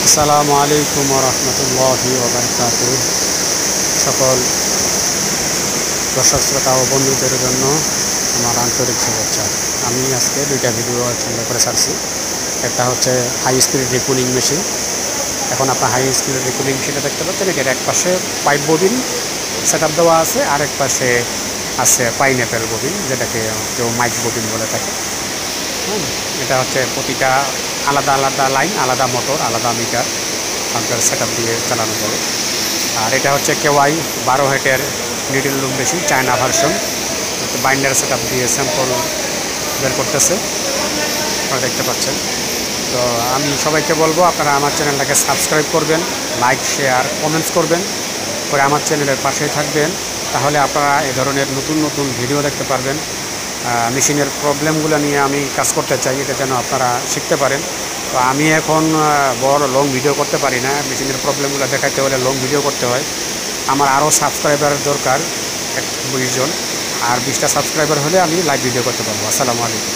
আসসালামু আলাইকুম ওয়া রাহমাতুল্লাহি ওয়া বারাকাতুহু। সকল দর্শক শ্রোতা ও বন্ধুদের জন্য আমার আন্তরিক শুভেচ্ছা। আমি আজকে দুইটা ভিডিও চ্যানেল করে ছাড়ছি। একটা হচ্ছে হাই স্পিড রিকুলিং মেশিন। এখন আপনার হাই স্পিড রিকুলিং মেশিনটা দেখতে পাচ্ছেন, এটার এক পাশে পাইপ ববিন সেট আপ দেওয়া আছে, আরেক পাশে আছে পাইনঅ্যাপেল ববিন, যেটাকে কেউ মাইক ববিন বলে থাকে। এটা হচ্ছে প্রতিটা আলাদা আলাদা লাইন, আলাদা মোটর, আলাদা মিটার আপনার সেট আপ দিয়ে চালানো যাবে। আর এটা হচ্ছে কেওয়াই 12 হেটের needle loom machine, China version. Binder set up দিয়ে স্যাম্পল বের করতেছে, আপনারা দেখতে পাচ্ছেন। তো আমি সবাইকে বলবো, আপনারা আমার চ্যানেলটাকে সাবস্ক্রাইব করবেন, লাইক শেয়ার কমেন্টস করবেন, করে আমার চ্যানেলের পাশেই থাকবেন। তাহলে আপনারা এই ধরনের নতুন নতুন ভিডিও দেখতে পারবেন। মেশিনের প্রবলেমগুলো নিয়ে আমি কাজ করতে চাই, এটা যেন আপনারা শিখতে পারেন। তো আমি এখন বড় লং ভিডিও করতে পারি না, মেশিনের প্রবলেমগুলো দেখাতে হলে লং ভিডিও করতে হয়। আমার আরও সাবস্ক্রাইবার দরকার, 20 জন। আর 20টা সাবস্ক্রাইবার হলে আমি লাইভ ভিডিও করতে পারবো। আসসালামু আলাইকুম।